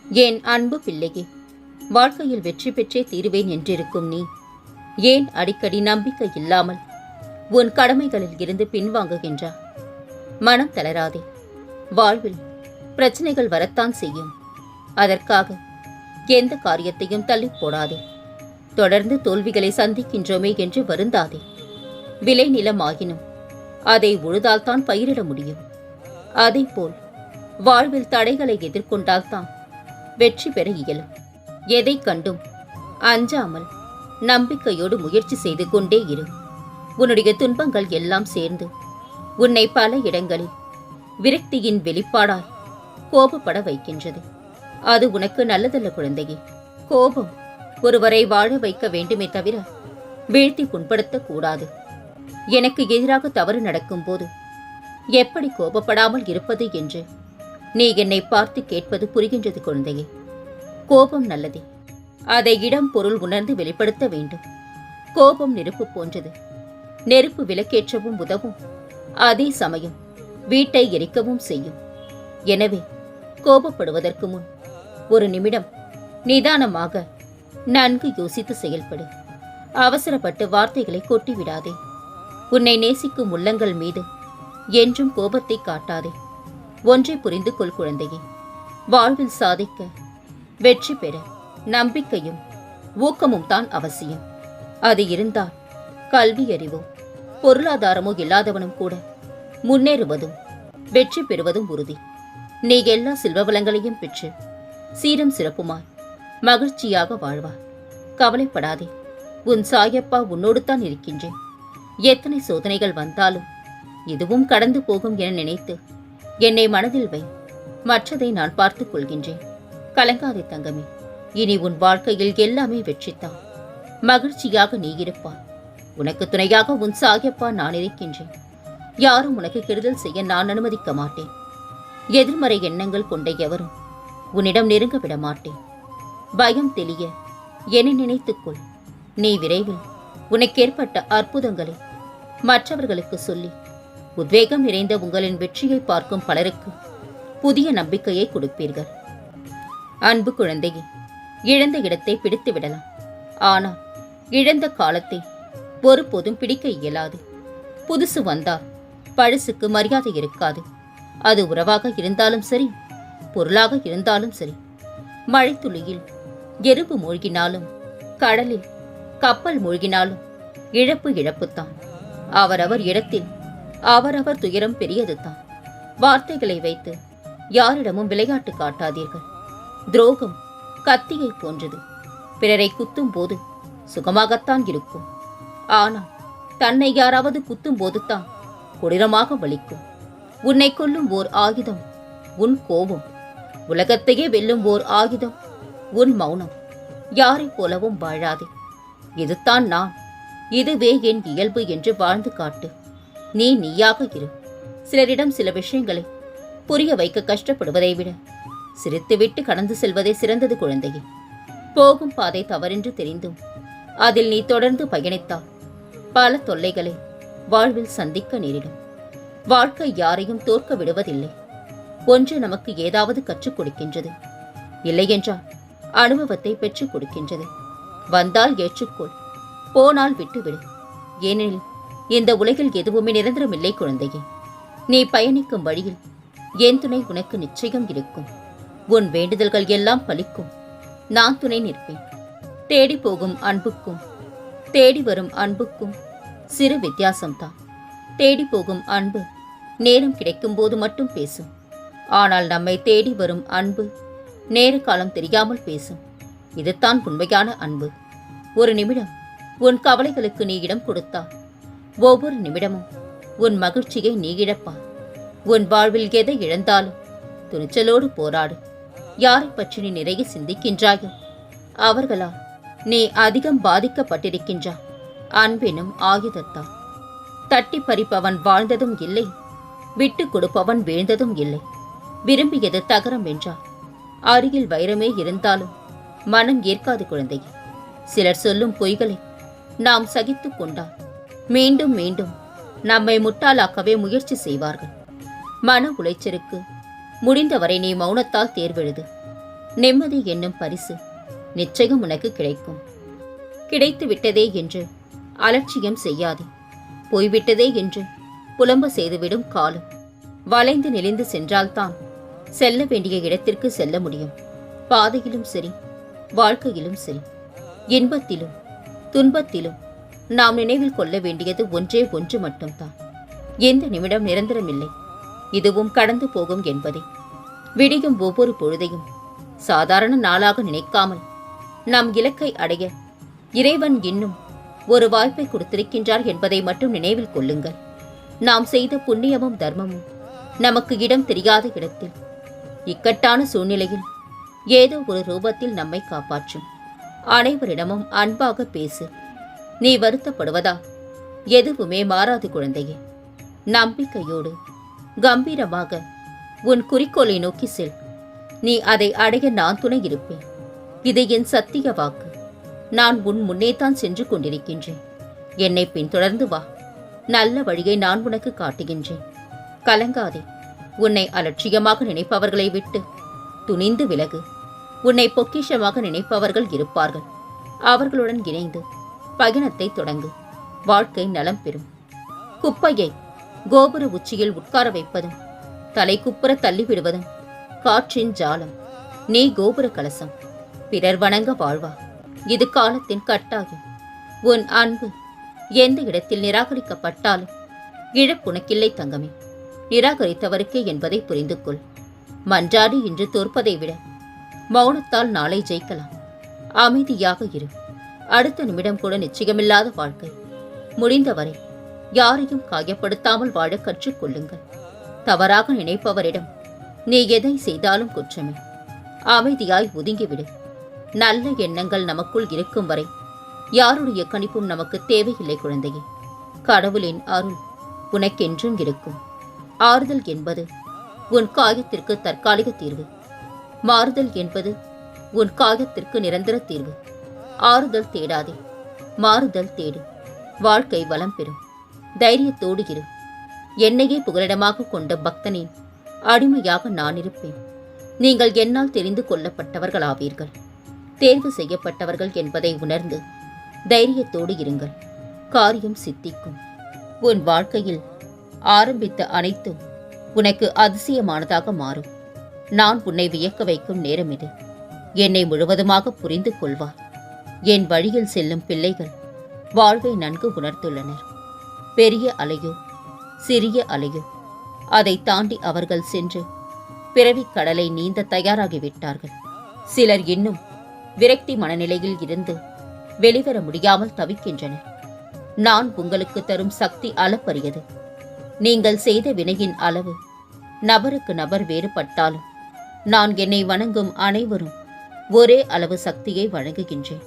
என் அன்பு பிள்ளையே, வாழ்க்கையில் வெற்றி பெற்றே தீருவேன் என்றிருக்கும் நீ ஏன் அடிக்கடி நம்பிக்கை இல்லாமல் உன் கடமைகளில் இருந்து பின்வாங்குகின்றா? மனம் தளராதே. வாழ்வில் பிரச்சனைகள் வரத்தான் செய்யும். அதற்காக எந்த காரியத்தையும் தள்ளி போடாதே. தொடர்ந்து தோல்விகளை சந்திக்கின்றோமே என்று வருந்தாதே. விளை நிலம் ஆகினும் அதை உழுதால்தான் பயிரிட முடியும். அதேபோல் வாழ்வில் தடைகளை எதிர்கொண்டால்தான் வெற்றி பெற இயலும். எதை கண்டும் அஞ்சாமல் நம்பிக்கையோடு முயற்சி செய்து கொண்டே இரு. உன்னுடைய துன்பங்கள் எல்லாம் சேர்ந்து உன்னை பல இடங்களில் விரக்தியின் வெளிப்பாடாய் கோபப்பட வைக்கின்றது. அது உனக்கு நல்லதல்ல குழந்தையே. கோபம் ஒருவரை வாழ வைக்க வேண்டுமே தவிர வீழ்த்தி புண்படுத்தக்கூடாது. எனக்கு எதிராக தவறு நடக்கும் போது எப்படி கோபப்படாமல் இருப்பது என்று நீ என்னை பார்த்து கேட்பது புரிகின்றது குழந்தையே. கோபம் நல்லதே. அதை இடம் பொருள் உணர்ந்து வெளிப்படுத்த வேண்டும். கோபம் நெருப்பு போன்றது. நெருப்பு விளக்கேற்றவும் உதவும், அதே சமயம் வீட்டை எரிக்கவும் செய்யும். எனவே கோபப்படுவதற்கு முன் ஒரு நிமிடம் நிதானமாக நன்கு யோசித்து செயல்படு. அவசரப்பட்டு வார்த்தைகளை கொட்டிவிடாதே. உன்னை நேசிக்கும் உள்ளங்கள் மீது என்றும் கோபத்தை காட்டாதே. ஒன்றை புரிந்து கொள் குழந்தையே. வாழ்வில் சாதிக்க, வெற்றி பெற நம்பிக்கையும் ஊக்கமும் தான் அவசியம். அது இருந்தால் கல்வி அறிவோ பொருளாதாரமோ இல்லாதவனும் கூட முன்னேறுவதும் வெற்றி பெறுவதும் உறுதி. நீ எல்லா செல்வ வளங்களையும் பெற்று சீரம் சிறப்புமாய் மகிழ்ச்சியாக வாழ்வாய். கவலைப்படாதே. உன் சாயப்பா உன்னோடு தான் இருக்கின்றேன். எத்தனை சோதனைகள் வந்தாலும் இதுவும் கடந்து போகும் என நினைத்து என்னை மனதில் வை. மற்றதை நான் பார்த்துக் கொள்கின்றேன். கலங்காதே தங்கமே. இனி உன் வாழ்க்கையில் எல்லாமே வெற்றித்தான். மகிழ்ச்சியாக நீ இருப்பாய். உனக்கு துணையாக உன் சாயப்பா நான் இருக்கின்றேன். யாரும் உனக்கு கெடுதல் செய்ய நான் அனுமதிக்க மாட்டேன். எதிர்மறை எண்ணங்கள் கொண்ட எவரும் உன்னிடம் நெருங்க விட மாட்டேன். பயம் தெளிய என்னை நினைத்துக்கொள். நீ விரைவில் உனக்கேற்பட்ட அற்புதங்களை மற்றவர்களுக்கு சொல்லி உத்வேகம் நிறைந்த உங்களின் வெற்றியை பார்க்கும் பலருக்கு புதிய நம்பிக்கையை கொடுப்பீர்கள். அன்பு குழந்தையே, இழந்த இடத்தை பிடித்து விடலாம். ஆனால் இழந்த காலத்தை ஒருபோதும் பிடிக்க இயலாது. புதுசு வந்தால் பழசுக்கு மரியாதை இருக்காது. அது உறவாக இருந்தாலும் சரி, பொருளாக இருந்தாலும் சரி. மழைத்துளியில் எறும்பு மூழ்கினாலும், கடலில் கப்பல் மூழ்கினாலும் இழப்பு இழப்புத்தான். அவரவர் இடத்தில் அவரவர் துயரம் பெரியதுதான். வார்த்தைகளை வைத்து யாரிடமும் விளையாட்டு காட்டாதீர்கள். துரோகம் கத்தியை போன்றது. பிறரை குத்தும் போது சுகமாகத்தான் இருக்கும். ஆனால் தன்னை யாராவது குத்தும் போதுதான் கொடூரமாக வலிக்கும். உன்னை கொல்லும் ஓர் ஆயுதம் உன் கோபம். உலகத்தையே வெல்லும் ஓர் ஆயுதம் உன் மௌனம். யாரைப் போலவும் வாழாதே. இதுதான் நான், இதுவே என் இயல்பு என்று வாழ்ந்து காட்டு. நீ நீயாக இரு. சிலரிடம் சில விஷயங்களை புரிய வைக்க கஷ்டப்படுவதை விட சிரித்துவிட்டு கடந்து செல்வதே சிறந்தது குழந்தையே. போகும் பாதை தவறென்று தெரிந்தும் அதில் நீ தொடர்ந்து பயணித்தால் பல தொல்லைகளை வாழ்வில் சந்திக்க நேரிடும். வாழ்க்கை யாரையும் தோற்க விடுவதில்லை. ஒன்று நமக்கு ஏதாவது கற்றுக் கொடுக்கின்றது, இல்லையென்றால் அனுபவத்தை பெற்றுக் கொடுக்கின்றது. வந்தால் ஏற்றுக்கொள், போனால் விட்டுவிடு. ஏனெனில் இந்த உலகில் எதுவுமே நிரந்தரமில்லை குழந்தையே. நீ பயணிக்கும் வழியில் என் துணை உனக்கு நிச்சயம் இருக்கும். உன் வேண்டுதல்கள் எல்லாம் பலிக்கும். நான் துணை நிற்பேன். தேடி போகும் அன்புக்கும் தேடி வரும் அன்புக்கும் சிறு வித்தியாசம்தான். தேடி போகும் அன்பு நேரம் கிடைக்கும் போது மட்டும் பேசும். ஆனால் நம்மை தேடி வரும் அன்பு நேர காலம் தெரியாமல் பேசும். இதுதான் உண்மையான அன்பு. ஒரு நிமிடம் உன் கவலைகளுக்கு நீ இடம் கொடுத்தால் ஒவ்வொரு நிமிடமும் உன் மகிழ்ச்சியை நீ இழப்பாய். உன் வாழ்வில் எதை இழந்தாலும் துணிச்சலோடு போராடு. யாரை பற்றி நீ நிறைய சிந்திக்கின்றாயோ அவர்களால் நீ அதிகம் பாதிக்கப்பட்டிருக்கின்றாய். அன்பெனும் ஆயுதத்தால். தட்டி பறிப்பவன் வாழ்ந்ததும் இல்லை, விட்டு கொடுப்பவன் வீழ்ந்ததும் இல்லை. விரும்பியது தகரம் என்றால் அருகில் வைரமே இருந்தாலும் மனம் ஏற்காது குழந்தையே. சிலர் சொல்லும் பொய்களை நாம் சகித்து கொண்டால் மீண்டும் மீண்டும் நம்மை முட்டாளாக்கவே முயற்சி செய்வார்கள். மன உளைச்சலுக்கு முடிந்தவரை நீ மௌனத்தால் தேர்வெழுது. நிம்மதி என்னும் பரிசு நிச்சயம் உனக்கு கிடைக்கும். கிடைத்து விட்டதே என்று அலட்சியம் செய்யாதே. போய்விட்டதே என்று புலம்ப செய்துவிடும் காலம். வளைந்து நெளிந்து சென்றால்தான் செல்ல வேண்டிய இடத்திற்கு செல்ல முடியும். பாதையிலும் சரி, வாழ்க்கையிலும் சரி, இன்பத்திலும் துன்பத்திலும் நாம் நினைவில் கொள்ள வேண்டியது ஒன்றே ஒன்று மட்டும்தான். எந்த நிமிடம் நிரந்தரமில்லை, இதுவும் கடந்து போகும் என்பதை. விடியும் ஒவ்வொரு பொழுதையும் சாதாரண நாளாக நினைக்காமல் நம் இலக்கை அடைய இறைவன் இன்னும் ஒரு வாய்ப்பை கொடுத்திருக்கின்றார் என்பதை மட்டும் நினைவில் கொள்ளுங்கள். நாம் செய்த புண்ணியமும் தர்மமும் நமக்கு இடம் தெரியாத இடத்தில், இக்கட்டான சூழ்நிலையில் ஏதோ ஒரு ரூபத்தில் நம்மை காப்பாற்றும். அனைவரிடமும் அன்பாக பேசு. நீ வருத்தப்படுவதா? எதுவுமே மாறாது குழந்தையே. நம்பிக்கையோடு கம்பீரமாக உன் குறிக்கோளை நோக்கி செல். நீ அதை அடைய நான் துணை இருப்பேன். இது என் சத்திய வாக்கு. நான் உன் முன்னேதான் சென்று கொண்டிருக்கின்றேன். என்னை பின்தொடர்ந்து வா. நல்ல வழியை நான் உனக்கு காட்டுகின்றேன். கலங்காதே. உன்னை அலட்சியமாக நினைப்பவர்களை விட்டு துணிந்து விலகு. உன்னை பொக்கிஷமாக நினைப்பவர்கள் இருப்பார்கள். அவர்களுடன் இணைந்து பயணத்தை தொடங்கு. வாழ்க்கை நலம் பெறும். குப்பையை கோபுர உச்சியில் உட்கார வைப்பதும் தலை குப்புற தள்ளிவிடுவதும் காற்றின் ஜாலம். நீ கோபுர கலசம். பிறர் வணங்க வாழ்வா. இது காலத்தின் கட்டாயம். உன் அன்பு எந்த இடத்தில் நிராகரிக்கப்பட்டாலும் இழப்புனக்கில்லை தங்கமே. நிராகரித்தவருக்கே என்பதை புரிந்து கொள். மன்றாடி இன்று தோற்பதை விட மௌனத்தால் நாளை ஜெயிக்கலாம். அமைதியாக இரு. அடுத்த நிமிடம் கூட நிச்சயமில்லாத வாழ்க்கை. முடிந்தவரை யாரையும் காயப்படுத்தாமல் வாழ கற்றுக்கொள்ளுங்கள். தவறாக நினைப்பவரிடம் நீ எதை செய்தாலும் குற்றமே. அமைதியாய் ஒதுங்கிவிடு. நல்ல எண்ணங்கள் நமக்குள் இருக்கும் வரை யாருடைய கணிப்பும் நமக்கு தேவையில்லை குழந்தையே. கடவுளின் அருள் உனக்கென்றும் இருக்கும். ஆறுதல் என்பது உன் காயத்திற்கு தற்காலிக தீர்வு. மாறுதல் என்பது உன் காயத்திற்கு நிரந்தர தீர்வு. ஆறுதல் தேடாதே, மாறுதல் தேடு. வாழ்க்கை வளம் பெறும். தைரியத்தோடு இரு. என்னையே புகலிடமாக கொண்ட பக்தனின் அடிமையாக நான் இருப்பேன். நீங்கள் என்னால் தெரிந்து கொள்ளப்பட்டவர்களாவீர்கள். தேர்வு செய்யப்பட்டவர்கள் என்பதை உணர்ந்து தைரியத்தோடு இருங்கள். காரியம் சித்திக்கும். உன் வாழ்க்கையில் ஆரம்பித்த அனைத்தும் உனக்கு அதிசயமானதாக மாறும். நான் உன்னை வியக்க வைக்கும் நேரம் இது. என்னை முழுவதுமாக புரிந்து கொள்வார். என் வழியில் செல்லும் பிள்ளைகள் வாழ்வை நன்கு உணர்ந்துள்ளனர். பெரிய அலையோ சிறிய அலையோ அதை தாண்டி அவர்கள் சென்று பிறவிக் கடலை நீந்த தயாராகிவிட்டார்கள். சிலர் இன்னும் விரக்தி மனநிலையில் இருந்து வெளிவர முடியாமல் தவிக்கின்றனர். நான் உங்களுக்கு தரும் சக்தி அளப்பரியது. நீங்கள் செய்த வினையின் அளவு நபருக்கு நபர் வேறுபட்டாலும் நான் என்னை வணங்கும் அனைவரும் ஒரே அளவு சக்தியை வழங்குகின்றேன்.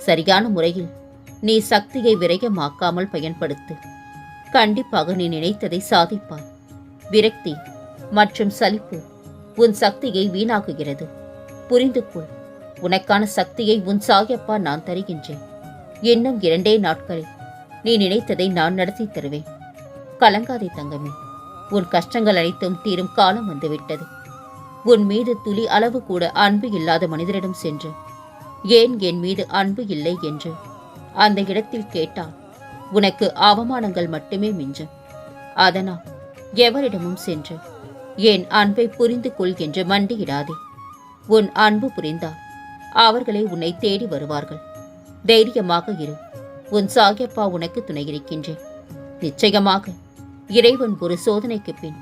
சரியான முறையில் நீ சக்தியை விரயமாக்காமல் பயன்படுத்து. கண்டிப்பாக நீ நினைத்ததை சாதிப்பாய். விரக்தி மற்றும் சலிப்பு உன் சக்தியை வீணாக்குகிறது. புரிந்து கொள். உனக்கான சக்தியை உன் சாயப்பா நான் தருகின்றேன். இன்னும் 2 நாட்களில் நீ நினைத்ததை நான் நடத்தி தருவேன். கலங்காதே தங்கமே. உன் கஷ்டங்கள் அனைத்தும் தீரும் காலம் வந்துவிட்டது. உன் மீது துளி அளவு கூட அன்பு இல்லாத மனிதரிடம் சென்று ஏன் என் மீது அன்பு இல்லை என்று அந்த இடத்தில் கேட்டால் உனக்கு அவமானங்கள் மட்டுமே மிஞ்சும். அதனால் எவரிடமும் சென்று என் அன்பை புரிந்து கொள் என்று மண்டியிடாதே. உன் அன்பு புரிந்தால் அவர்களே உன்னை தேடி வருவார்கள். தைரியமாக இரு. உன் சாயப்பா உனக்கு துணையிருக்கின்றேன். நிச்சயமாக இறைவன் ஒரு சோதனைக்கு பின்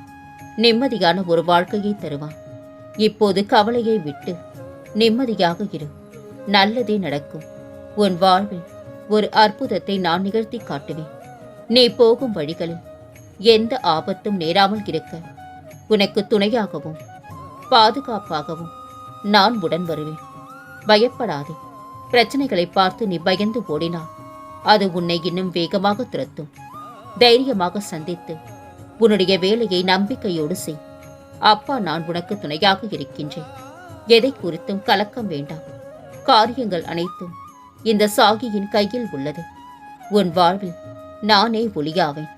நிம்மதியான ஒரு வாழ்க்கையை தருவான். இப்போது கவலையை விட்டு நிம்மதியாக இரு. நல்லதே நடக்கும். உன் வாழ்வில் ஒரு அற்புதத்தை நான் நிகழ்த்தி காட்டுவேன். நீ போகும் வழிகளில் எந்த ஆபத்தும் நேராமல் இருக்க உனக்கு துணையாகவும் பாதுகாப்பாகவும் நான் உடன் வருவேன். பயப்படாதே. பிரச்சனைகளை பார்த்து நீ பயந்து ஓடினால் அது உன்னை இன்னும் வேகமாக துரத்தும். தைரியமாக சந்தித்து உன்னுடைய வேலையை நம்பிக்கையோடு செய். அப்பா நான் உனக்கு துணையாக இருக்கின்றேன். எதை குறித்தும் கலக்கம் வேண்டாம். காரியங்கள் அனைத்தும் இந்த சாகியின் கையில் உள்ளது. உன் வாழ்வில் நானே ஒளியாவேன்.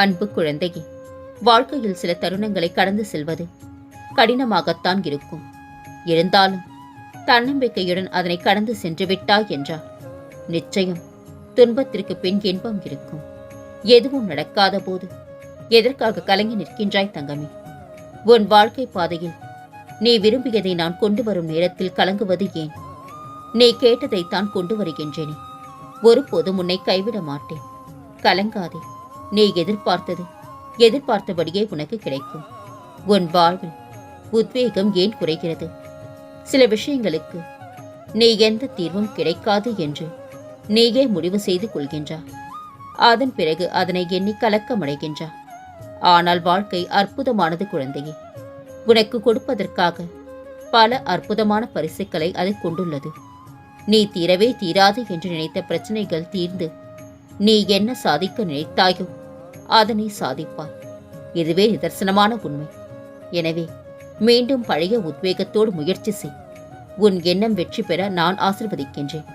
அன்பு குழந்தையே, வாழ்க்கையில் சில தருணங்களை கடந்து செல்வது கடினமாகத்தான் இருக்கும். இருந்தாலும் தன்னம்பிக்கையுடன் அதனை கடந்து சென்று விட்டாய் என்றார். நிச்சயம் துன்பத்திற்கு பின் இன்பம் இருக்கும். எதுவும் நடக்காத போது எதற்காக கலங்கி நிற்கின்றாய் தங்கமே? உன் வாழ்க்கை பாதையில் நீ விரும்பியதை நான் கொண்டு வரும் நேரத்தில் கலங்குவது ஏன்? நீ கேட்டதைத்தான் கொண்டு வருகின்றேனே. ஒருபோதும் உன்னை கைவிட மாட்டேன். கலங்காதே. நீ எதிர்பார்த்தபடியே உனக்கு கிடைக்கும். உன் வாழ்வில் உத்வேகம் ஏன் குறைகிறது? சில விஷயங்களுக்கு நீ எந்த தீர்வும் கிடைக்காது என்று நீயே முடிவு செய்து கொள்கின்றாய். அதன் பிறகு அதனை எண்ணி கலக்கமடைகின்றாய். ஆனால் வாழ்க்கை அற்புதமானது குழந்தையே. உனக்கு கொடுப்பதற்காக பல அற்புதமான பரிசுகளை அது கொண்டுள்ளது. நீ தீரவே தீராது என்று நினைத்த பிரச்சனைகள் தீர்ந்து நீ என்ன சாதிக்க நினைத்தாயோ அதனை சாதிப்பாய். இதுவே நிதர்சனமான உண்மை. எனவே மீண்டும் பழைய உத்வேகத்தோடு முயற்சி செய். உன் எண்ணம் வெற்றி பெற நான் ஆசிர்வதிக்கின்றேன்.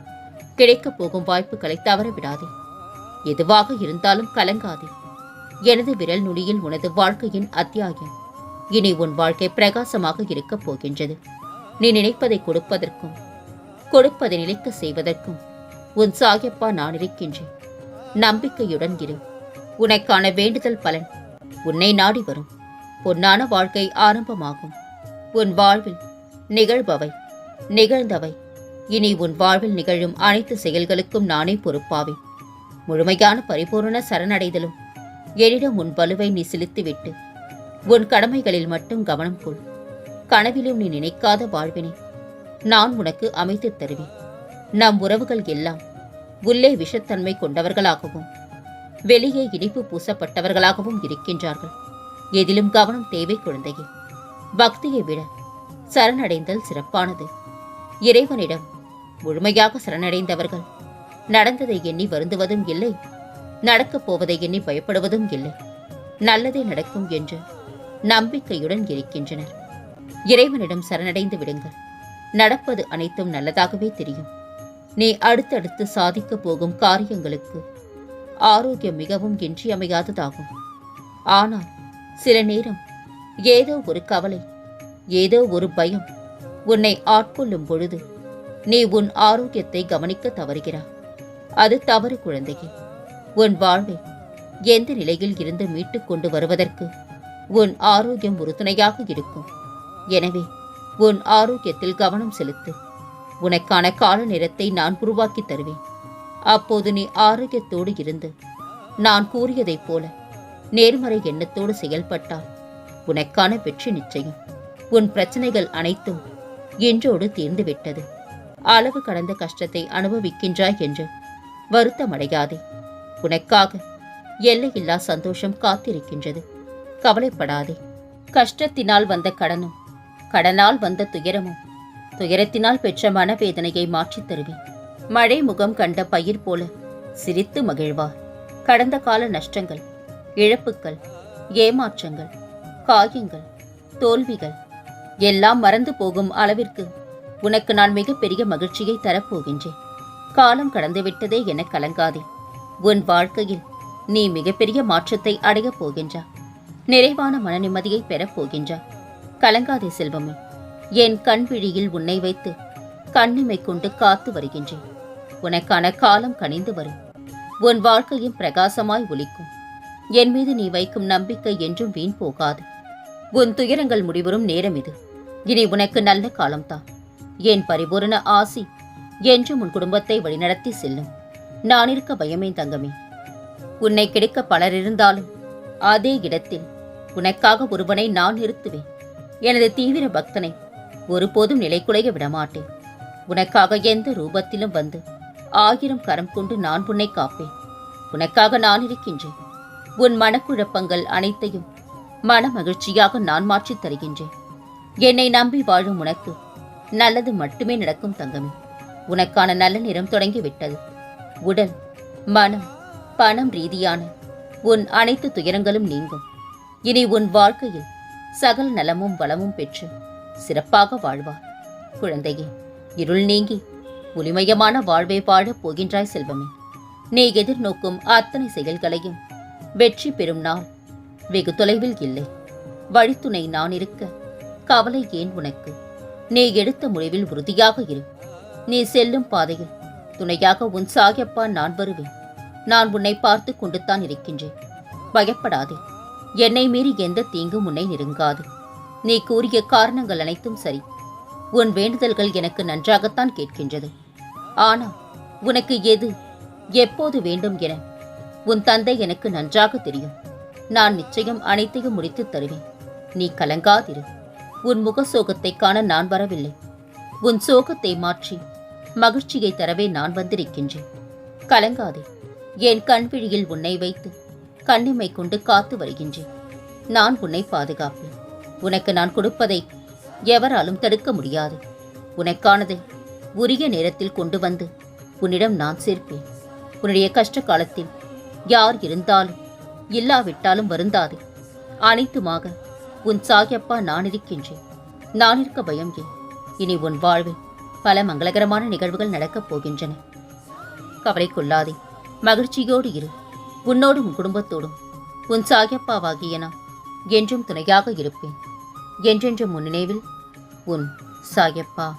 கிடைக்கப் போகும் வாய்ப்புகளை தவற விடாதே. எதுவாக இருந்தாலும் கலங்காதே. எனது விரல் நுனியில் உனது வாழ்க்கையின் அத்தியாயம். இனி உன் வாழ்க்கை பிரகாசமாக இருக்கப் போகின்றது. நீ நினைப்பதை கொடுப்பதற்கும் கொடுப்பதை நிலைக்க செய்வதற்கும் உன் சாயப்பா நான் இருக்கின்றேன். நம்பிக்கையுடன் இரு. உனக்கான வேண்டுதல் பலன் உன்னை நாடி வரும். பொன்னான வாழ்க்கை ஆரம்பமாகும். உன் வாழ்வில் நிகழ்பவை நிகழ்ந்தவை இனி உன் வாழ்வில் நிகழும் அனைத்து செயல்களுக்கும் நானே பொறுப்பாவேன். முழுமையான பரிபூரண சரணடைதலும் என்னிடம் உன் வலுவை நீ செலுத்திவிட்டு உன் கடமைகளில் மட்டும் கவனம் கொள். கனவிலும் நீ நினைக்காத வாழ்வினை நான் உனக்கு அமைத்து தருவேன். நம் உறவுகள் எல்லாம் உள்ளே விஷத்தன்மை கொண்டவர்களாகவும் வெளியே இனிப்பு பூசப்பட்டவர்களாகவும் இருக்கின்றார்கள். எதிலும் கவனம் தேவை குழந்தையே. பக்தியை விட சரணடைந்தல் சிறப்பானது. இறைவனிடம் முழுமையாக சரணடைந்தவர்கள் நடந்ததை எண்ணி வருந்துவதும் இல்லை, நடக்கப் போவதை எண்ணி பயப்படுவதும் இல்லை. நல்லதே நடக்கும் என்று நம்பிக்கையுடன் இருக்கின்றனர். இறைவனிடம் சரணடைந்து விடுங்கள். நடப்பது அனைத்தும் நல்லதாகவே தெரியும். நீ அடுத்தடுத்து சாதிக்கப் போகும் காரியங்களுக்கு ஆரோக்கியம் மிகவும் இன்றியமையாததாகும். ஆனால் சில நேரம் ஏதோ ஒரு கவலை, ஏதோ ஒரு பயம் உன்னை ஆட்கொள்ளும் பொழுது நீ உன் ஆரோக்கியத்தை கவனிக்க தவறுகிறாய். அது தவறு குழந்தையே. உன் வாழ்வை எந்த நிலையில் இருந்து மீட்டுக் கொண்டு வருவதற்கு உன் ஆரோக்கியம் உறுதுணையாக இருக்கும். எனவே உன் ஆரோக்கியத்தில் கவனம் செலுத்து. உனக்கான கால நேரத்தை நான் உருவாக்கி தருவேன். அப்போது நீ ஆரோக்கியத்தோடு இருந்து நான் கூறியதைப் போல நேர்மறை எண்ணத்தோடு செயல்பட்டால் உனக்கான வெற்றி நிச்சயம். உன் பிரச்சனைகள் அனைத்தும் இன்றோடு தீர்ந்துவிட்டது. அளவு கடந்த கஷ்டத்தை அனுபவிக்கின்றாய் என்று வருத்தமடையாதே. உனக்காக எல்லையில்லா சந்தோஷம் காத்திருக்கின்றது. கவலைப்படாதே. கஷ்டத்தினால் வந்த கடனும் கடனால் வந்த துயரமும் துயரத்தினால் பெற்ற மனவேதனையை மாற்றித் தருவேன். மழை முகம் கண்ட பயிர் போல சிரித்து மகிழ்வார். கடந்த கால நஷ்டங்கள், இழப்புகள், ஏமாற்றங்கள், காயங்கள், தோல்விகள் எல்லாம் மறந்து போகும் அளவிற்கு உனக்கு நான் மிகப்பெரிய மகிழ்ச்சியை தரப்போகின்றேன். காலம் கடந்துவிட்டதே என கலங்காதே. உன் வாழ்க்கையில் நீ மிகப்பெரிய மாற்றத்தை அடையப் போகின்றாய். நிறைவான மன நிம்மதியை பெறப் போகின்றாய். கலங்காதே செல்வமே. என் கண் விழியில் உன்னை வைத்து கண்ணிமை கொண்டு காத்து வருகின்றேன். உனக்கான காலம் கனிந்து வரும். உன் வாழ்க்கையும் பிரகாசமாய் ஒலிக்கும். என் மீது நீ வைக்கும் நம்பிக்கை என்றும் வீண் போகாது. உன் துயரங்கள் முடிவரும் நேரம் இது. இனி உனக்கு நல்ல காலம்தான். என் பரிபூரண ஆசி என்றும் உன் குடும்பத்தை வழிநடத்தி செல்லும். நான் இருக்க பயமே தங்கமே. உன்னை கிடைக்க பலர் இருந்தாலும் அதே இடத்தில் உனக்காக ஒருவனை நான் நிறுத்துவேன். எனது தீவிர பக்தனை ஒருபோதும் நிலைக்குலைய விடமாட்டேன். உனக்காக எந்த ரூபத்திலும் வந்து 1000 கரம் கொண்டு நான் உன்னை காப்பேன். உனக்காக நான் இருக்கின்றேன். உன் மனக்குழப்பங்கள் அனைத்தையும் மன மகிழ்ச்சியாக நான் மாற்றித் தருகின்றேன். என்னை நம்பி வாழும் உனக்கு நல்லது மட்டுமே நடக்கும் தங்கமே. உனக்கான நல்ல நேரம் தொடங்கிவிட்டது. உடல், மனம், பணம் ரீதியான உன் அனைத்து துயரங்களும் நீங்கும். இனி உன் வாழ்க்கையில் சகல நலமும் வளமும் பெற்று சிறப்பாக வாழ்வார். குழந்தையே, இருள் நீங்கி ஒளிமயமான வாழ்வை வாழப் போகின்றாய் செல்வமே. நீ எதிர்நோக்கும் அத்தனை செயல்களையும் வெற்றி பெறும் நாள் வெகு தொலைவில் இல்லை. வழித்துணை நான் இருக்க கவலை ஏன் உனக்கு? நீ எடுத்த முடிவில் உறுதியாக இரு. நீ செல்லும் பாதையில் துணையாக உன் சாயப்பா நான் வருவேன். நான் உன்னை பார்த்து கொண்டுத்தான் இருக்கின்றேன். பயப்படாதே. என்னை மீறி எந்த தீங்கும் உன்னை நெருங்காது. நீ கூறிய காரணங்கள் அனைத்தும் சரி. உன் வேண்டுதல்கள் எனக்கு நன்றாகத்தான் கேட்கின்றது. ஆனால் உனக்கு எது எப்போது வேண்டும் என உன் தந்தை எனக்கு நன்றாக தெரியும். நான் நிச்சயம் அனைத்தையும் முடித்துத் தருவேன். நீ கலங்காதிரு. உன் முக சோகத்தை காண நான் வரவில்லை. உன் சோகத்தை மாற்றி மகிழ்ச்சியை தரவே நான் வந்திருக்கின்றேன். கலங்காதே. என் கண்விழியில் உன்னை வைத்து கண்ணிமை கொண்டு காத்து வருகின்றேன். நான் உன்னை பாதுகாப்பேன். உனக்கு நான் கொடுப்பதை எவராலும் தடுக்க முடியாது. உனக்கானதை உரிய நேரத்தில் கொண்டு வந்து உன்னிடம் நான் சேர்ப்பேன். உன்னுடைய கஷ்ட காலத்தில் யார் இருந்தாலும் இல்லாவிட்டாலும் வருந்தாதே. அனைத்துமாக உன் சாயப்பா நான் இருக்கின்றேன். நான் இருக்க பயம் ஏன்? இனி உன் வாழ்வில் பல மங்களகரமான நிகழ்வுகள் நடக்கப் போகின்றன. கவலை கொள்ளாதே. மகிழ்ச்சியோடு இரு. உன்னோடு உன் குடும்பத்தோடும் உன் சாயப்பாவாகிய நான் என்றும் துணையாக இருப்பேன். என்றென்றும் உன் நினைவில் உன் சாயப்பா.